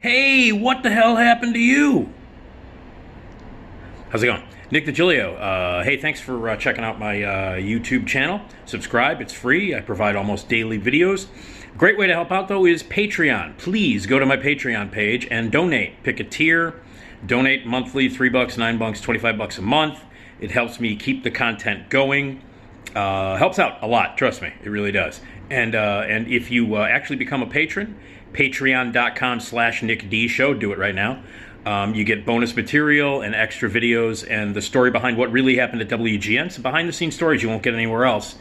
Hey, what the hell happened to you? How's it going? Nick Digilio. Hey, thanks for checking out my YouTube channel. Subscribe, it's free. I provide almost daily videos. Great way to help out, though, is Patreon. Please go to my Patreon page and donate. Pick a tier. Donate monthly, $3, $9, $25 a month. It helps me keep the content going. Helps out a lot, trust me. It really does. And if you actually become a patron, patreon.com/Nick D Show. Do it right now. You get bonus material and extra videos and the story behind what really happened at WGN. Some behind-the-scenes stories you won't get anywhere else.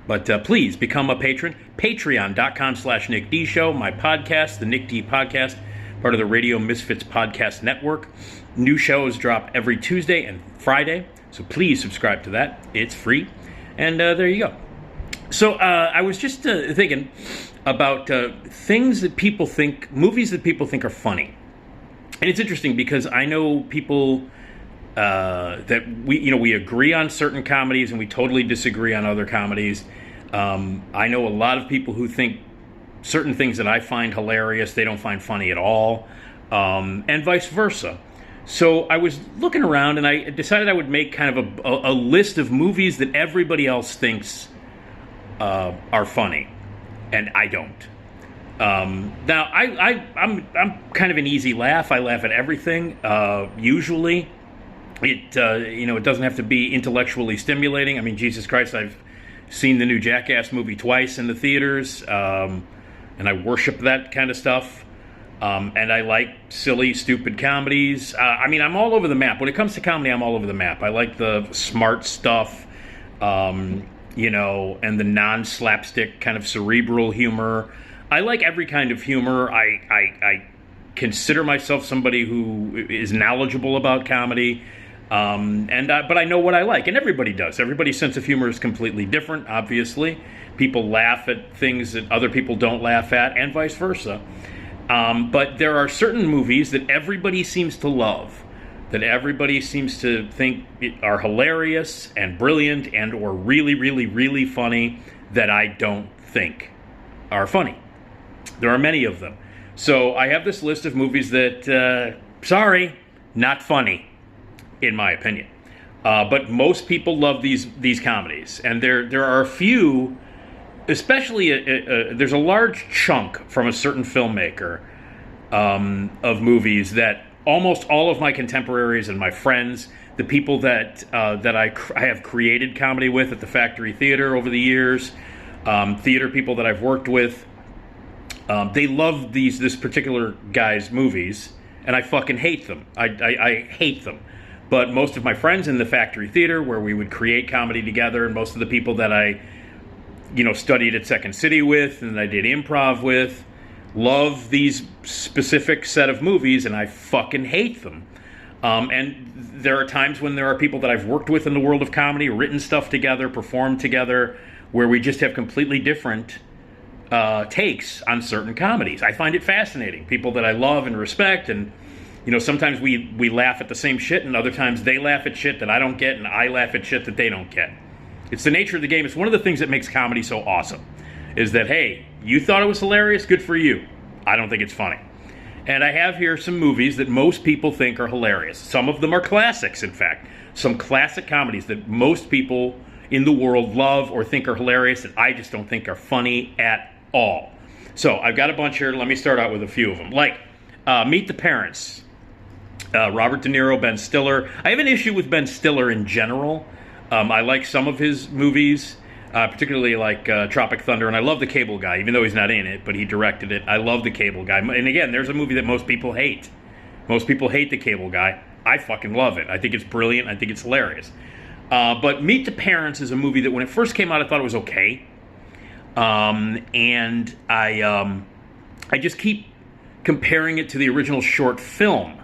But please become a patron. Patreon.com/Nick D Show. My podcast, the Nick D Podcast, part of the Radio Misfits Podcast Network. New shows drop every Tuesday and Friday, so please subscribe to that. It's free. And there you go. So I was just thinking about things that people think, movies that people think are funny. And it's interesting because I know people that we agree on certain comedies and we totally disagree on other comedies. I know a lot of people who think certain things that I find hilarious, they don't find funny at all, and vice versa. So I was looking around and I decided I would make kind of a list of movies that everybody else thinks are funny, and I don't. Now, I'm kind of an easy laugh. I laugh at everything. Usually, it doesn't have to be intellectually stimulating. I mean, Jesus Christ, I've seen the new Jackass movie twice in the theaters, and I worship that kind of stuff. And I like silly, stupid comedies. I'm all over the map. When it comes to comedy, I'm all over the map. I like the smart stuff, and the non-slapstick kind of cerebral humor. I like every kind of humor. I consider myself somebody who is knowledgeable about comedy, but I know what I like, and everybody does. Everybody's sense of humor is completely different, obviously. People laugh at things that other people don't laugh at, and vice versa. But there are certain movies that everybody seems to love, that everybody seems to think are hilarious and brilliant and or really, really, really funny that I don't think are funny. There are many of them. So I have this list of movies that, sorry, not funny, in my opinion. But most people love these comedies. And there are a few, especially, there's a large chunk from a certain filmmaker of movies that almost all of my contemporaries and my friends, the people that I have created comedy with at the Factory Theater over the years, theater people that I've worked with, they love this particular guy's movies, and I fucking hate them. I hate them. But most of my friends in the Factory Theater, where we would create comedy together, and most of the people that I studied at Second City with and I did improv with, love these specific set of movies, and I fucking hate them. And there are times when there are people that I've worked with in the world of comedy, written stuff together, performed together, where we just have completely different takes on certain comedies. I find it fascinating. People that I love and respect, and sometimes we laugh at the same shit, and other times they laugh at shit that I don't get, and I laugh at shit that they don't get. It's the nature of the game. It's one of the things that makes comedy so awesome, is that, hey, you thought it was hilarious? Good for you. I don't think it's funny. And I have here some movies that most people think are hilarious. Some of them are classics, in fact. Some classic comedies that most people in the world love or think are hilarious that I just don't think are funny at all. So I've got a bunch here. Let me start out with a few of them. Like Meet the Parents. Robert De Niro, Ben Stiller. I have an issue with Ben Stiller in general. I like some of his movies, particularly like Tropic Thunder, and I love The Cable Guy, even though he's not in it, but he directed it. I love The Cable Guy. And again, there's a movie that most people hate. Most people hate The Cable Guy. I fucking love it. I think it's brilliant. I think it's hilarious. But Meet the Parents is a movie that when it first came out, I thought it was okay. And I just keep comparing it to the original short film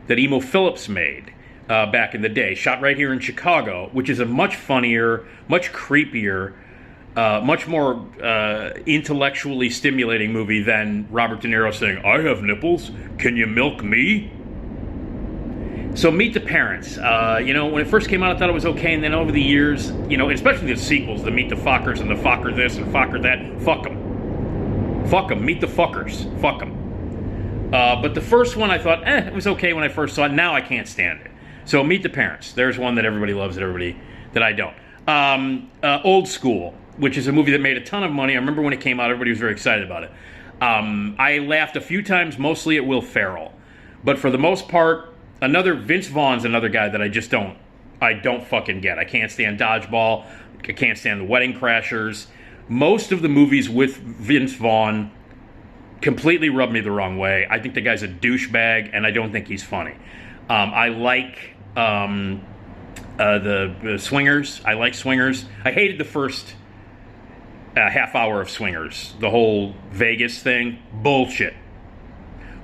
that Emo Phillips made back in the day, shot right here in Chicago, which is a much funnier, much creepier, much more intellectually stimulating movie than Robert De Niro saying, "I have nipples, can you milk me?" So Meet the Parents, when it first came out, I thought it was okay, and then over the years, especially the sequels, the Meet the Fockers and the Focker this and Focker that, fuck them. Fuck them, meet the fuckers, fuck them. But the first one I thought, it was okay when I first saw it. Now I can't stand it. So Meet the Parents. There's one that everybody loves that I don't. Old School, which is a movie that made a ton of money. I remember when it came out, everybody was very excited about it. I laughed a few times, mostly at Will Ferrell. But for the most part, Vince Vaughn's another guy that I don't fucking get. I can't stand Dodgeball. I can't stand The Wedding Crashers. Most of the movies with Vince Vaughn completely rub me the wrong way. I think the guy's a douchebag, and I don't think he's funny. I like the Swingers. I like Swingers. I hated the first half hour of Swingers. The whole Vegas thing. Bullshit.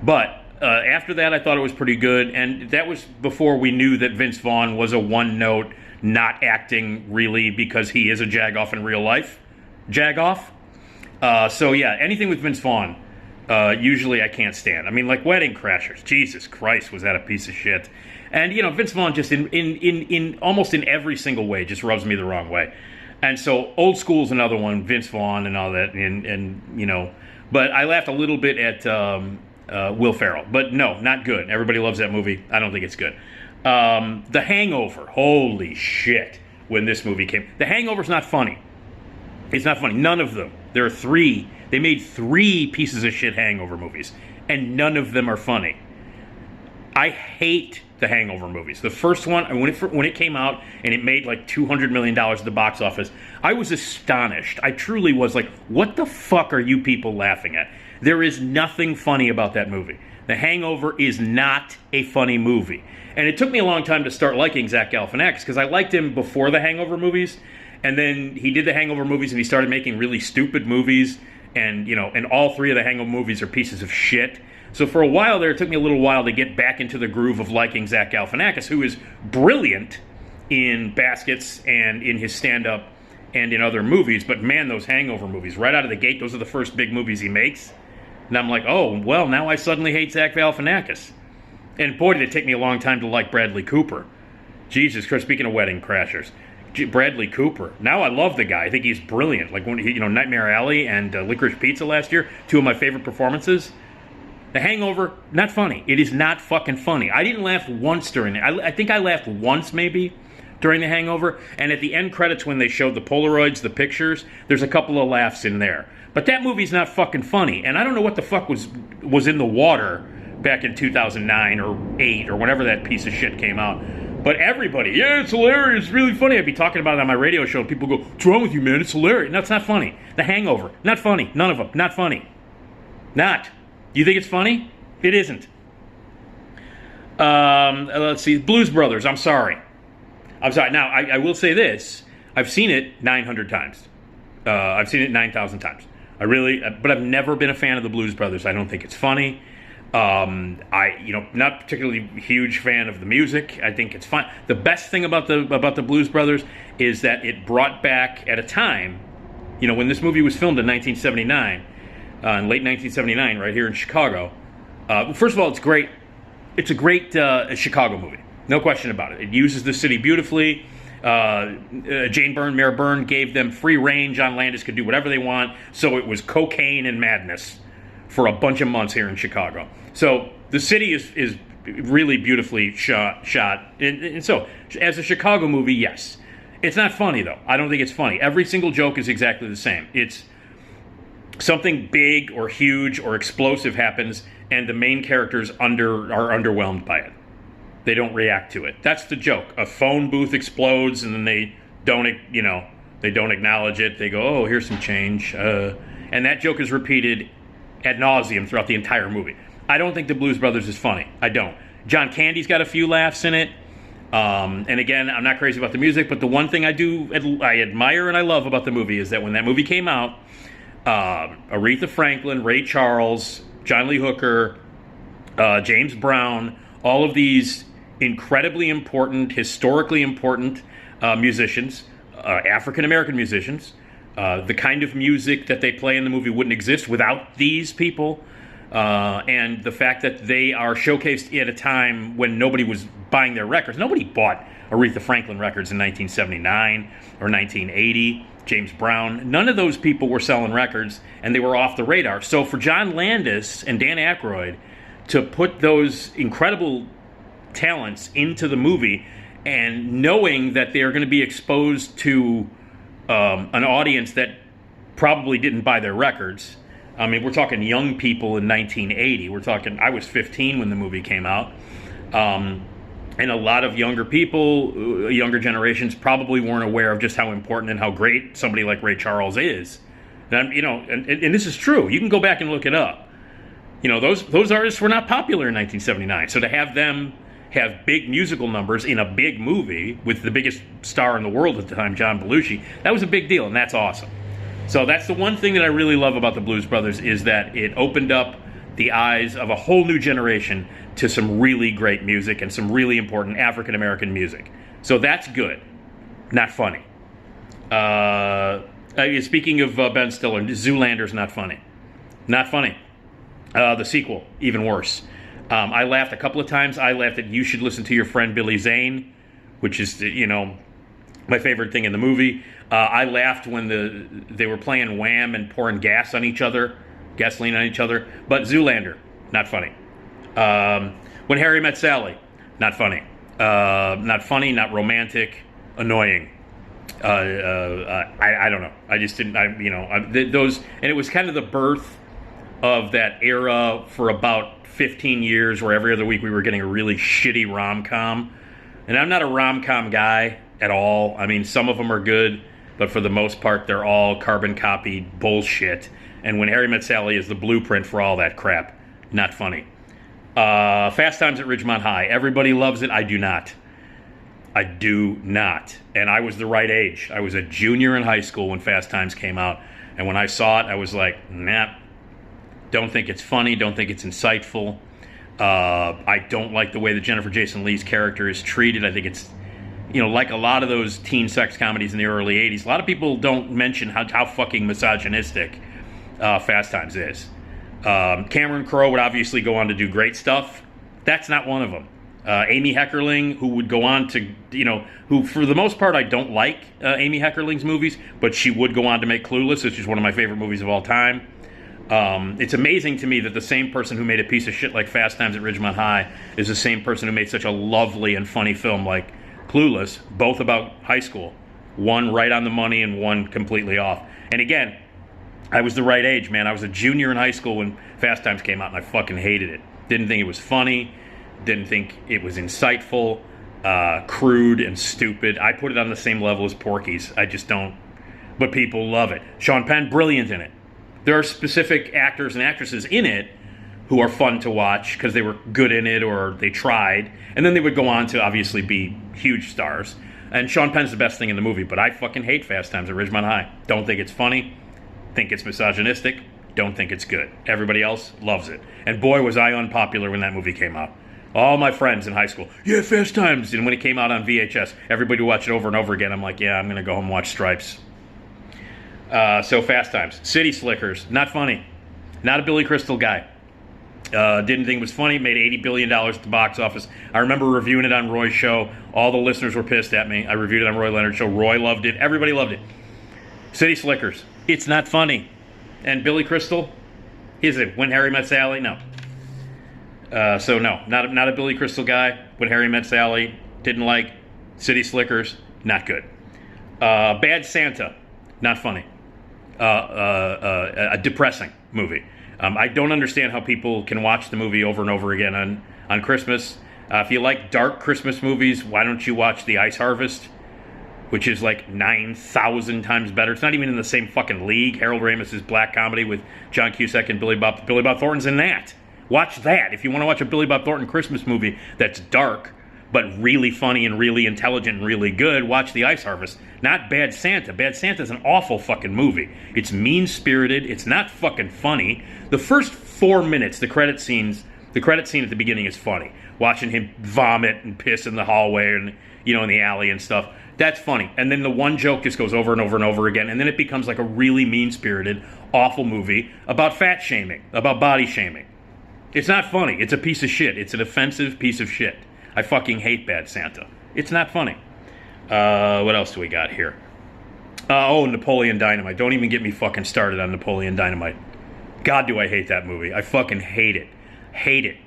But after that, I thought it was pretty good, and that was before we knew that Vince Vaughn was a one-note, not acting really because he is a jagoff in real life. Jagoff. So yeah, anything with Vince Vaughn, usually I can't stand. I mean, like Wedding Crashers. Jesus Christ, was that a piece of shit? And Vince Vaughn just in almost in every single way just rubs me the wrong way. And so Old School's another one, Vince Vaughn and all that, and but I laughed a little bit at Will Ferrell, but no, not good. Everybody loves that movie. I don't think it's good. The Hangover. Holy shit! When this movie came, The Hangover's not funny. It's not funny. None of them. There are 3. They made 3 pieces of shit Hangover movies, and none of them are funny. I hate the Hangover movies. The first one, when it came out and it made like $200 million at the box office, I was astonished. I truly was like, what the fuck are you people laughing at? There is nothing funny about that movie. The Hangover is not a funny movie. And it took me a long time to start liking Zach Galifianakis, because I liked him before the Hangover movies, and then he did the Hangover movies and he started making really stupid movies, and all 3 of the Hangover movies are pieces of shit. So for a while there, it took me a little while to get back into the groove of liking Zach Galifianakis, who is brilliant in Baskets and in his stand-up and in other movies. But man, those Hangover movies, right out of the gate, those are the first big movies he makes. And I'm like, oh, well, now I suddenly hate Zach Galifianakis. And boy, did it take me a long time to like Bradley Cooper. Jesus Christ, speaking of Wedding Crashers. Bradley Cooper. Now I love the guy. I think he's brilliant. Like when he, Nightmare Alley and Licorice Pizza last year, 2 of my favorite performances. The Hangover, not funny. It is not fucking funny. I didn't laugh once during it. I think I laughed once maybe during The Hangover, and at the end credits when they showed the Polaroids, the pictures, there's a couple of laughs in there. But that movie's not fucking funny, and I don't know what the fuck was in the water back in 2009 or 8 or whenever that piece of shit came out. But everybody, yeah, it's hilarious, it's really funny. I'd be talking about it on my radio show, and people go, what's wrong with you, man? It's hilarious. No, it's not funny. The Hangover, not funny. None of them, not funny. Not. You think it's funny? It isn't. Let's see. Blues Brothers, I'm sorry. Now, I will say this. I've seen it 900 times. I've seen it 9,000 times. But I've never been a fan of the Blues Brothers. I don't think it's funny. Not particularly huge fan of the music. I think it's fun. The best thing about the Blues Brothers is that it brought back at a time, when this movie was filmed in 1979, in late 1979, right here in Chicago. First of all, it's great. It's a great Chicago movie, no question about it. It uses the city beautifully. Mayor Byrne gave them free reign. John Landis could do whatever they want. So it was cocaine and madness for a bunch of months here in Chicago. So the city is really beautifully shot. And so, as a Chicago movie, yes. It's not funny, though. I don't think it's funny. Every single joke is exactly the same. It's something big or huge or explosive happens, and the main characters are underwhelmed by it. They don't react to it. That's the joke. A phone booth explodes, and then they don't acknowledge it. They go, "Oh, here's some change," and that joke is repeated ad nauseum throughout the entire movie. I don't think the Blues Brothers is funny. I don't. John Candy's got a few laughs in it. And again, I'm not crazy about the music, but the one thing I admire and I love about the movie is that when that movie came out, Aretha Franklin, Ray Charles, John Lee Hooker, James Brown, all of these incredibly important, historically important musicians, African-American musicians, the kind of music that they play in the movie wouldn't exist without these people. And the fact that they are showcased at a time when nobody was buying their records. Nobody bought Aretha Franklin records in 1979 or 1980. James Brown. None of those people were selling records, and they were off the radar. So for John Landis and Dan Aykroyd to put those incredible talents into the movie, and knowing that they are going to be exposed to an audience that probably didn't buy their records. I mean, we're talking young people in 1980. We're talking, I was 15 when the movie came out. And a lot of younger people, younger generations, probably weren't aware of just how important and how great somebody like Ray Charles is. And, you know, and this is true. You can go back and look it up. You know, those artists were not popular in 1979. So to have them have big musical numbers in a big movie with the biggest star in the world at the time, John Belushi, that was a big deal, and that's awesome. So that's the one thing that I really love about the Blues Brothers, is that it opened up the eyes of a whole new generation to some really great music and some really important African American music. So that's good, not funny. Speaking of Ben Stiller, Zoolander's not funny. Not funny. The sequel, even worse. I laughed a couple of times. I laughed at You Should Listen to Your Friend Billy Zane, which is, you know, my favorite thing in the movie. I laughed when they were playing Wham and pouring gasoline on each other. But Zoolander, not funny. When Harry Met Sally, not funny. Not funny, not romantic, annoying. I don't know. I just didn't. Those, and it was kind of the birth of that era for about 15 years, where every other week we were getting a really shitty rom-com. And I'm not a rom-com guy at all. I mean, some of them are good, but for the most part, they're all carbon copy bullshit. And When Harry Met Sally is the blueprint for all that crap. Not funny. Fast Times at Ridgemont High. Everybody loves it. I do not. I do not. And I was the right age. I was a junior in high school when Fast Times came out. And when I saw it, I was like, nah. Don't think it's funny. Don't think it's insightful. I don't like the way that Jennifer Jason Leigh's character is treated. I think it's, you know, like a lot of those teen sex comedies in the early 80s. A lot of people don't mention how fucking misogynistic Fast Times is. Cameron Crowe would obviously go on to do great stuff. That's not one of them. Amy Heckerling, who would go on to, you know, who for the most part I don't like Amy Heckerling's movies, but she would go on to make Clueless, which is one of my favorite movies of all time. It's amazing to me that the same person who made a piece of shit like Fast Times at Ridgemont High is the same person who made such a lovely and funny film like Clueless, both about high school. One right on the money and one completely off. And again, I was the right age, man. I was a junior in high school when Fast Times came out, and I fucking hated it. Didn't think it was funny. Didn't think it was insightful. Crude and stupid. I put it on the same level as Porky's. I just don't. But people love it. Sean Penn, brilliant in it. There are specific actors and actresses in it who are fun to watch because they were good in it or they tried. And then they would go on to obviously be huge stars. And Sean Penn's the best thing in the movie, but I fucking hate Fast Times at Ridgemont High. Don't think it's funny. Think it's misogynistic. Don't think it's good. Everybody else loves it. And boy, was I unpopular when that movie came out. All my friends in high school, yeah, Fast Times. And when it came out on VHS, everybody would watch it over and over again. I'm like, yeah, I'm going to go home and watch Stripes. So Fast Times. City Slickers, not funny. Not a Billy Crystal guy. Didn't think it was funny. Made $80 billion at the box office. I remember reviewing it on Roy's show. All the listeners were pissed at me. I reviewed it on Roy Leonard's show. Roy loved it. Everybody loved it. City Slickers. It's not funny. And Billy Crystal? Is it When Harry Met Sally? No. So no, not a Billy Crystal guy. When Harry Met Sally, didn't like. City Slickers, not good. Bad Santa, not funny. A depressing movie. I don't understand how people can watch the movie over and over again on Christmas. If you like dark Christmas movies, why don't you watch The Ice Harvest, which is like 9,000 times better. It's not even in the same fucking league. Harold Ramis' black comedy with John Cusack and Billy Bob Thornton's in that. Watch that. If you want to watch a Billy Bob Thornton Christmas movie that's dark, but really funny and really intelligent and really good, watch The Ice Harvest. Not Bad Santa. Bad Santa's an awful fucking movie. It's mean-spirited. It's not fucking funny. The first 4 minutes, the credit scene at the beginning is funny. Watching him vomit and piss in the hallway and, you know, in the alley and stuff. That's funny. And then the one joke just goes over and over and over again, and then it becomes like a really mean-spirited, awful movie about fat shaming, about body shaming. It's not funny. It's a piece of shit. It's an offensive piece of shit. I fucking hate Bad Santa. It's not funny. What else do we got here? Napoleon Dynamite. Don't even get me fucking started on Napoleon Dynamite. God, do I hate that movie. I fucking hate it. Hate it.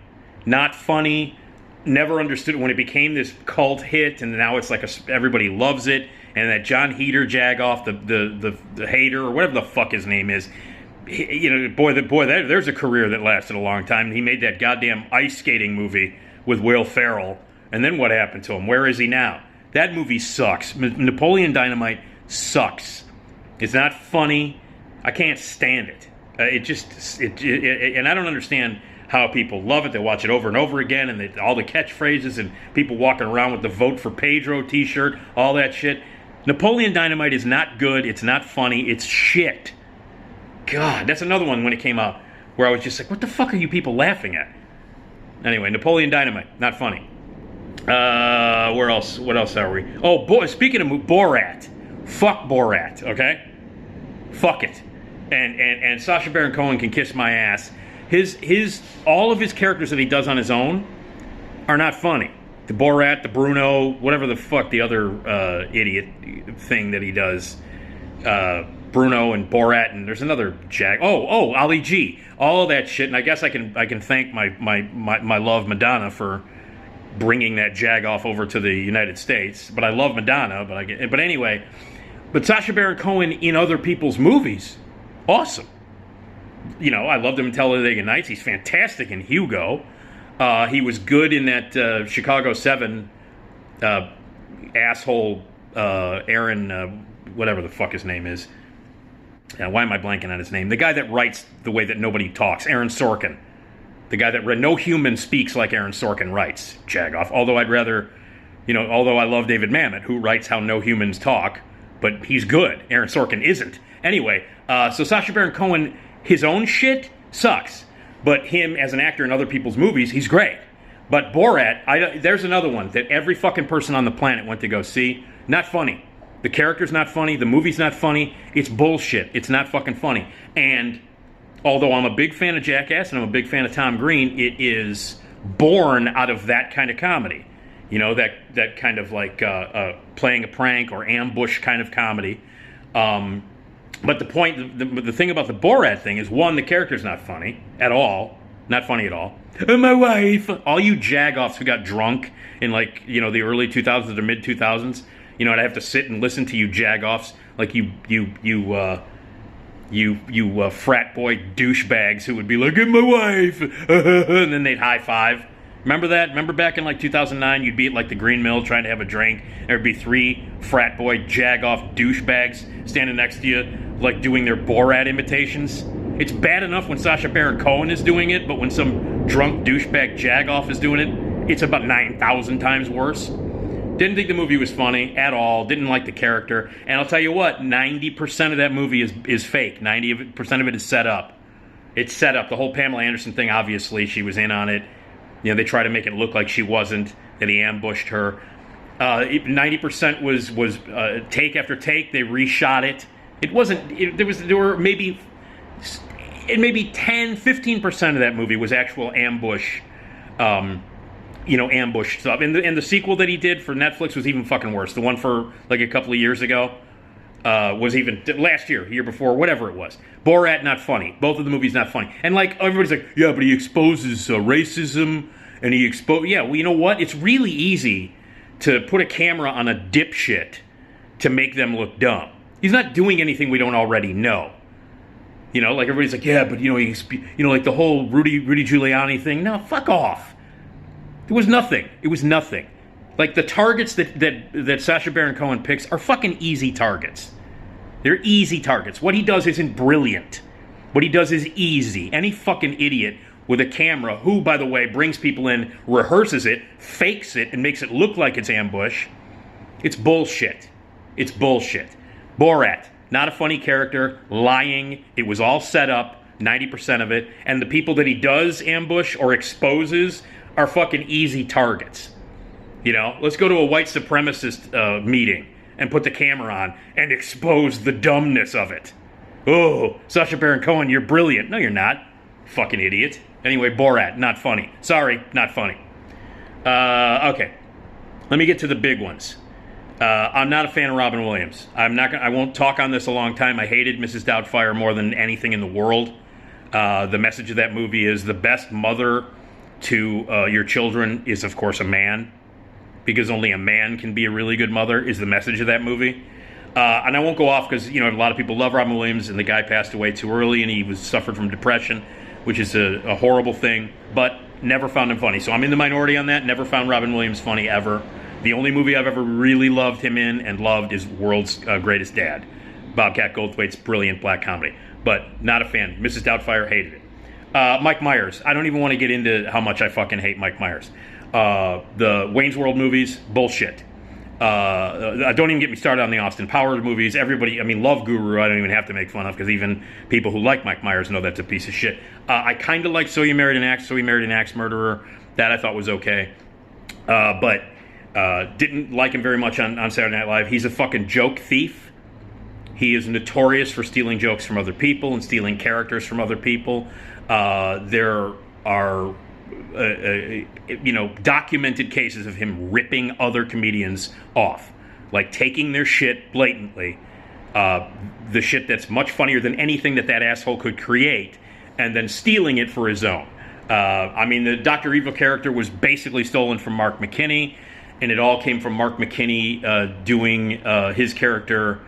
not funny. Never understood when it became this cult hit, and now it's like everybody loves it. And that John Heater Jagoff, the hater or whatever the fuck his name is, there's a career that lasted a long time. He made that goddamn ice skating movie with Will Ferrell, and then what happened to him? Where is he now? That movie sucks. Napoleon Dynamite sucks. It's not funny. I can't stand it. And I don't understand how people love it. They watch it over and over again, and all the catchphrases and people walking around with the Vote for Pedro t-shirt, all that shit. Napoleon Dynamite is not good. It's not funny. It's shit. God, that's another one when it came out where I was just like, what the fuck are you people laughing at? Anyway, Napoleon Dynamite, not funny. Where else? What else are we? Oh, boy, speaking of Borat. Fuck Borat, okay? Fuck it. And Sacha Baron Cohen can kiss my ass. All of his characters that he does on his own are not funny. The Borat, the Bruno, whatever the fuck the other idiot thing that he does. Bruno and Borat, and there's another Ali G. All of that shit, and I guess I can thank my love Madonna for bringing that Jagoff over to the United States. But I love Madonna, but anyway, Sacha Baron Cohen in other people's movies, awesome. I loved him in Talladega Nights. He's fantastic in Hugo. He was good in that Chicago 7 asshole Aaron, whatever the fuck his name is. Why am I blanking on his name? The guy that writes the way that nobody talks, Aaron Sorkin. The guy that no human speaks like Aaron Sorkin writes, Jagoff. Although I'd rather, although I love David Mamet, who writes how no humans talk, but he's good. Aaron Sorkin isn't. Anyway, so Sacha Baron Cohen, his own shit sucks. But him as an actor in other people's movies, he's great. But Borat, there's another one that every fucking person on the planet went to go see. Not funny. The character's not funny. The movie's not funny. It's bullshit. It's not fucking funny. And although I'm a big fan of Jackass and I'm a big fan of Tom Green, it is born out of that kind of comedy. That kind of like playing a prank or ambush kind of comedy. But the point, the thing about the Borat thing is, one, the character's not funny at all. Not funny at all. My wife. All you jagoffs who got drunk in the early 2000s or mid 2000s, I'd have to sit and listen to you jagoffs like you frat boy douchebags who would be like, "My wife," and then they'd high five. Remember that? Remember back in 2009, you'd be at the Green Mill trying to have a drink, and there'd be 3 frat boy jagoff douchebags standing next to you, doing their Borat imitations. It's bad enough when Sacha Baron Cohen is doing it, but when some drunk douchebag jagoff is doing it, it's about 9,000 times worse. Didn't think the movie was funny at all. Didn't like the character. And I'll tell you what, 90% of that movie is fake. 90% of it is set up. It's set up. The whole Pamela Anderson thing, obviously, she was in on it. They try to make it look like she wasn't, that he ambushed her. 90% was take after take. They reshot it. It wasn't. There were maybe 10-15% of that movie was actual ambush. Ambush stuff. And the sequel that he did for Netflix was even fucking worse. The one for a couple of years ago was even last year before, whatever it was. Borat, not funny. Both of the movies not funny. And everybody's like, yeah, but he exposes racism, and yeah, well, you know what? It's really easy to put a camera on a dipshit to make them look dumb. He's not doing anything we don't already know. Everybody's like, yeah, but the whole Rudy Giuliani thing. No, fuck off. It was nothing. The targets that Sacha Baron Cohen picks are fucking easy targets. They're easy targets. What he does isn't brilliant. What he does is easy. Any fucking idiot with a camera, who, by the way, brings people in, rehearses it, fakes it, and makes it look like it's ambush, it's bullshit. It's bullshit. Borat, not a funny character, lying. It was all set up, 90% of it. And the people that he does ambush or exposes are fucking easy targets. Let's go to a white supremacist meeting and put the camera on and expose the dumbness of it. Oh, Sacha Baron Cohen, you're brilliant. No, you're not. Fucking idiot. Anyway, Borat, not funny. Sorry, not funny. Okay. Let me get to the big ones. I'm not a fan of Robin Williams. I won't talk on this a long time. I hated Mrs. Doubtfire more than anything in the world. The message of that movie is the best mother to your children is, of course, a man, because only a man can be a really good mother, is the message of that movie. And I won't go off because, a lot of people love Robin Williams, and the guy passed away too early, and he suffered from depression, which is a horrible thing, but never found him funny. So I'm in the minority on that. Never found Robin Williams funny, ever. The only movie I've ever really loved him in and loved is World's Greatest Dad. Bobcat Goldthwait's brilliant black comedy. But not a fan. Mrs. Doubtfire, hated it. Mike Myers. I don't even want to get into how much I fucking hate Mike Myers. The Wayne's World movies, bullshit. Don't even get me started on the Austin Powers movies. Everybody, Love Guru, I don't even have to make fun of, because even people who like Mike Myers know that's a piece of shit. I kind of like So You Married an Axe Murderer. That I thought was okay. But didn't like him very much on Saturday Night Live. He's a fucking joke thief. He is notorious for stealing jokes from other people and stealing characters from other people. There are documented cases of him ripping other comedians off, like taking their shit blatantly, the shit that's much funnier than anything that asshole could create, and then stealing it for his own. The Dr. Evil character was basically stolen from Mark McKinney, and it all came from Mark McKinney doing his character.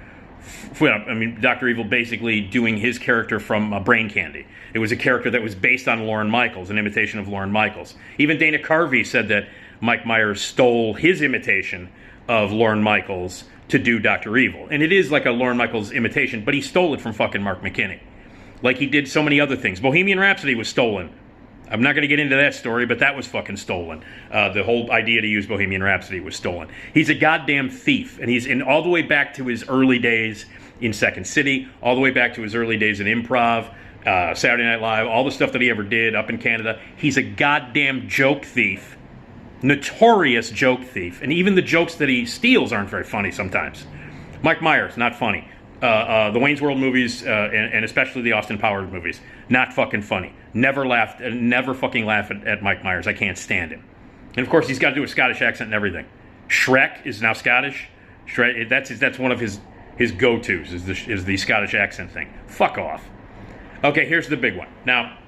Dr. Evil basically doing his character from Brain Candy. It was a character that was based on Lorne Michaels, an imitation of Lorne Michaels. Even Dana Carvey said that Mike Myers stole his imitation of Lorne Michaels to do Dr. Evil. And it is like a Lorne Michaels imitation, but he stole it from fucking Mark McKinney. Like he did so many other things. Bohemian Rhapsody was stolen. I'm not going to get into that story, but that was fucking stolen. The whole idea to use Bohemian Rhapsody was stolen. He's a goddamn thief, and he's in all the way back to his early days in Second City, all the way back to his early days in improv, Saturday Night Live, all the stuff that he ever did up in Canada. He's a goddamn joke thief, notorious joke thief, and even the jokes that he steals aren't very funny sometimes. Mike Myers, not funny. The Wayne's World movies, and especially the Austin Powers movies, not fucking funny. Never fucking laugh at Mike Myers. I can't stand him. And of course, he's got to do a Scottish accent and everything. Shrek is now Scottish. Shrek, that's one of his go-tos, is the Scottish accent thing. Fuck off. Okay, here's the big one. Now,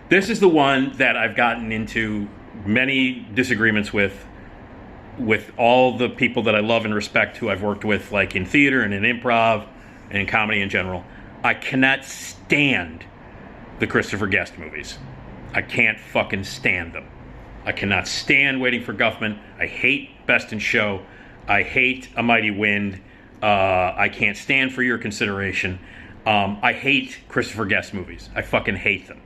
this is the one that I've gotten into many disagreements with all the people that I love and respect who I've worked with, like in theater and in improv and in comedy in general. I cannot stand the Christopher Guest movies. I can't fucking stand them. I cannot stand Waiting for Guffman. I hate Best in Show. I hate A Mighty Wind. I can't stand For Your Consideration. I hate Christopher Guest movies. I fucking hate them.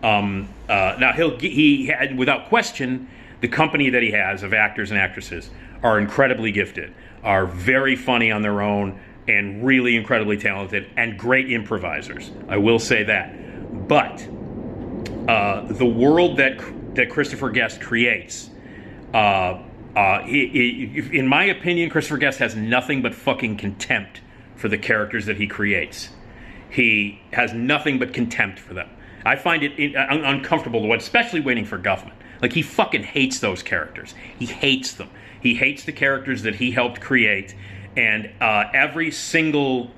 Now, he had, without question, the company that he has of actors and actresses are incredibly gifted, are very funny on their own, and really incredibly talented, and great improvisers. I will say that. But the world that Christopher Guest creates, in my opinion, Christopher Guest has nothing but fucking contempt for the characters that he creates. He has nothing but contempt for them. I find it uncomfortable to watch, especially Waiting for Guffman. Like, he fucking hates those characters. He hates them. He hates the characters that he helped create. And every single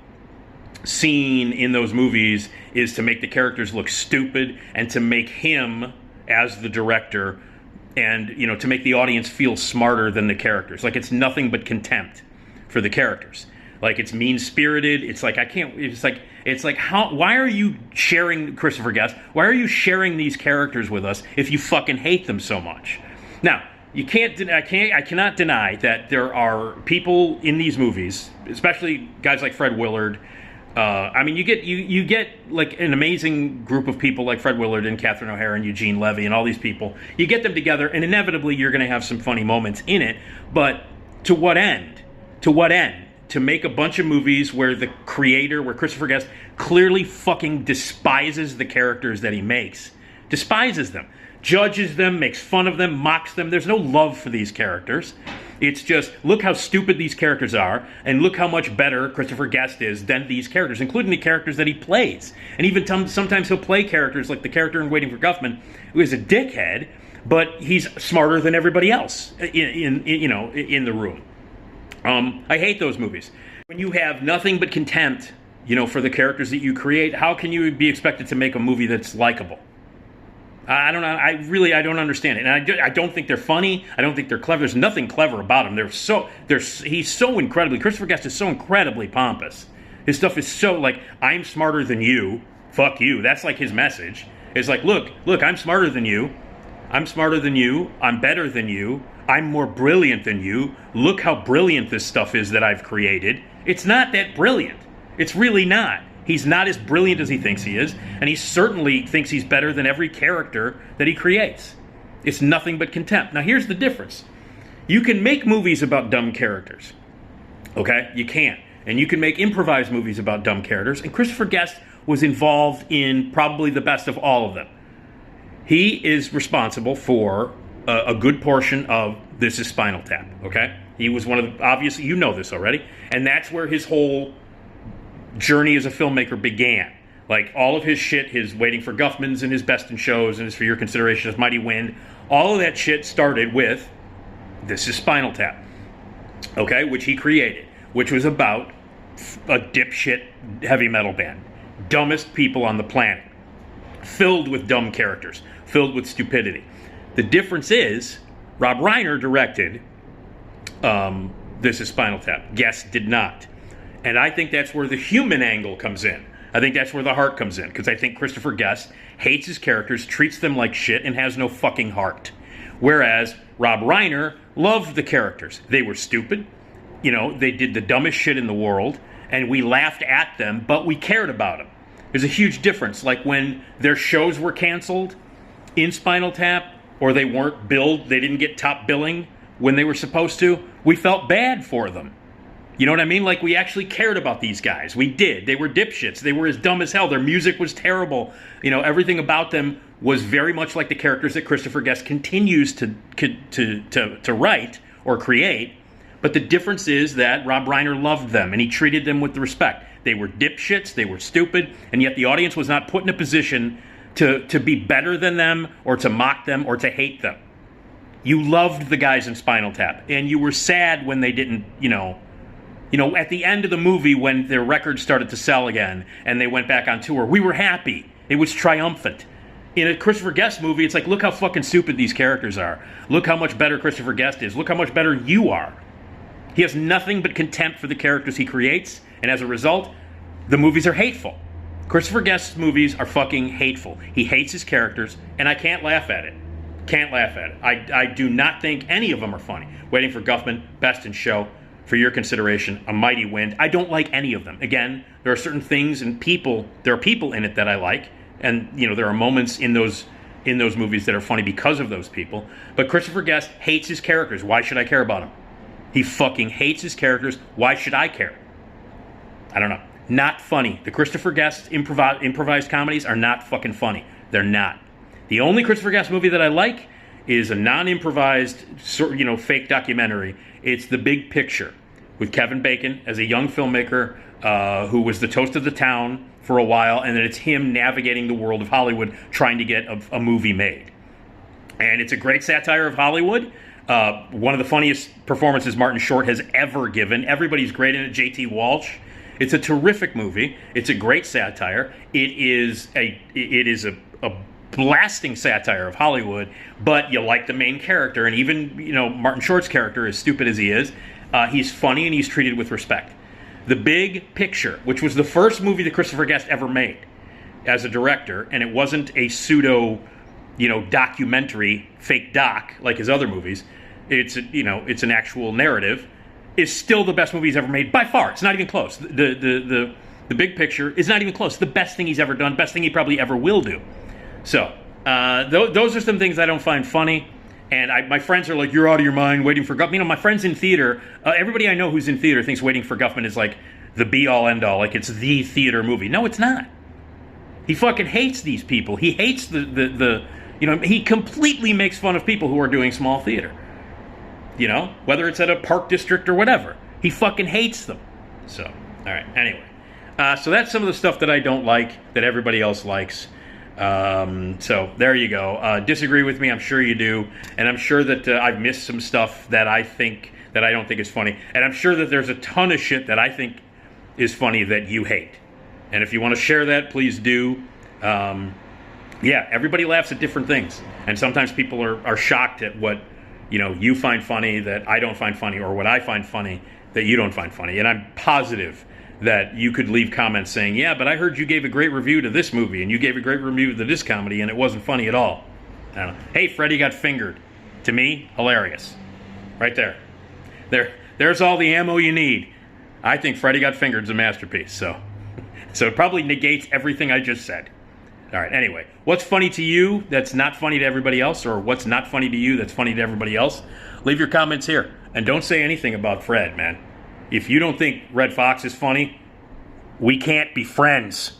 scene in those movies is to make the characters look stupid and to make him, as the director, and, to make the audience feel smarter than the characters. Like, it's nothing but contempt for the characters. Like, it's mean-spirited. It's like, why are you sharing Christopher Guest? Why are you sharing these characters with us if you fucking hate them so much? Now, I cannot deny that there are people in these movies, especially guys like Fred Willard. You get like an amazing group of people like Fred Willard and Catherine O'Hara and Eugene Levy and all these people. You get them together, and inevitably you're going to have some funny moments in it. But to what end? To what end? To make a bunch of movies where the creator, where Christopher Guest clearly fucking despises the characters that he makes. Despises them. Judges them, makes fun of them, mocks them. There's no love for these characters. It's just, look how stupid these characters are, and look how much better Christopher Guest is than these characters, including the characters that he plays. And even sometimes he'll play characters like the character in Waiting for Guffman, who is a dickhead, but he's smarter than everybody else in the room. I hate those movies. When you have nothing but contempt, for the characters that you create, how can you be expected to make a movie that's likable? I don't know. I don't understand it, and I don't think they're funny. I don't think they're clever. There's nothing clever about them. He's so incredibly. Christopher Guest is so incredibly pompous. His stuff is so like, I'm smarter than you. Fuck you. That's like his message. It's like, look, I'm smarter than you. I'm smarter than you. I'm better than you. I'm more brilliant than you. Look how brilliant this stuff is that I've created. It's not that brilliant. It's really not. He's not as brilliant as he thinks he is, and he certainly thinks he's better than every character that he creates. It's nothing but contempt. Now, here's the difference. You can make movies about dumb characters. Okay? You can. And you can make improvised movies about dumb characters, and Christopher Guest was involved in probably the best of all of them. He is responsible for a good portion of This Is Spinal Tap, okay? He was one of the, obviously, you know this already, and that's where his whole journey as a filmmaker began. Like, all of his shit, his Waiting for Guffman's and his Best in Shows and his For Your Consideration, his Mighty Wind, all of that shit started with This Is Spinal Tap, okay? Which he created, which was about a dipshit heavy metal band. Dumbest people on the planet. Filled with dumb characters. Filled with stupidity. The difference is, Rob Reiner directed This Is Spinal Tap. Guest did not. And I think that's where the human angle comes in. I think that's where the heart comes in. Because I think Christopher Guest hates his characters, treats them like shit, and has no fucking heart. Whereas Rob Reiner loved the characters. They were stupid. You know, they did the dumbest shit in the world. And we laughed at them, but we cared about them. There's a huge difference. Like when their shows were canceled in Spinal Tap, or they weren't billed, they didn't get top billing when they were supposed to, we felt bad for them. You know what I mean? Like, we actually cared about these guys. We did. They were dipshits. They were as dumb as hell. Their music was terrible. You know, everything about them was very much like the characters that Christopher Guest continues to write or create. But the difference is that Rob Reiner loved them, and he treated them with respect. They were dipshits, they were stupid, and yet the audience was not put in a position to be better than them, or to mock them, or to hate them. You loved the guys in Spinal Tap, and you were sad when they didn't, you know, at the end of the movie when their records started to sell again, and they went back on tour, we were happy. It was triumphant. In a Christopher Guest movie, it's like, look how fucking stupid these characters are. Look how much better Christopher Guest is. Look how much better you are. He has nothing but contempt for the characters he creates, and as a result, the movies are hateful. Christopher Guest's movies are fucking hateful. He hates his characters, and I can't laugh at it. Can't laugh at it. I do not think any of them are funny. Waiting for Guffman, Best in Show, For Your Consideration, A Mighty Wind. I don't like any of them. Again, there are certain things and people, there are people in it that I like, and you know, there are moments in those movies that are funny because of those people. But Christopher Guest hates his characters. Why should I care about him? He fucking hates his characters. Why should I care? I don't know. Not funny. The Christopher Guest improvised comedies are not fucking funny. They're not. The only Christopher Guest movie that I like is a non-improvised, fake documentary. It's The Big Picture with Kevin Bacon as a young filmmaker who was the toast of the town for a while, and then it's him navigating the world of Hollywood trying to get a movie made. And it's a great satire of Hollywood. One of the funniest performances Martin Short has ever given. Everybody's great in it. J.T. Walsh. It's a terrific movie. It's a great satire. It is a blasting satire of Hollywood, but you like the main character, and even Martin Short's character, as stupid as he is, he's funny and he's treated with respect. The Big Picture, which was the first movie that Christopher Guest ever made as a director, and it wasn't a pseudo documentary, fake doc like his other movies. It's an actual narrative. Is still the best movie he's ever made by far. It's not even close. The Big Picture is not even close. The best thing he's ever done. Best thing he probably ever will do. So those are some things I don't find funny. And my friends are like, you're out of your mind, Waiting for Guffman. My friends in theater, everybody I know who's in theater thinks Waiting for Guffman is like the be-all, end-all. Like it's the theater movie. No, it's not. He fucking hates these people. He hates he completely makes fun of people who are doing small theater. Whether it's at a park district or whatever. He fucking hates them. So, all right. Anyway. So that's some of the stuff that I don't like that everybody else likes. So there you go. Disagree with me. I'm sure you do. And I'm sure that I've missed some stuff that I don't think is funny. And I'm sure that there's a ton of shit that I think is funny that you hate. And if you want to share that, please do. Yeah, everybody laughs at different things. And sometimes people are shocked at what, you find funny that I don't find funny, or what I find funny that you don't find funny. And I'm positive that you could leave comments saying, yeah, but I heard you gave a great review to this movie, and you gave a great review to this comedy, and it wasn't funny at all. I don't know. Hey, Freddie got fingered. To me, hilarious. Right there. There's all the ammo you need. I think Freddie Got Fingered is a masterpiece, so it probably negates everything I just said. All right, anyway, what's funny to you that's not funny to everybody else, or what's not funny to you that's funny to everybody else? Leave your comments here. And don't say anything about Fred, man. If you don't think Red Fox is funny, we can't be friends.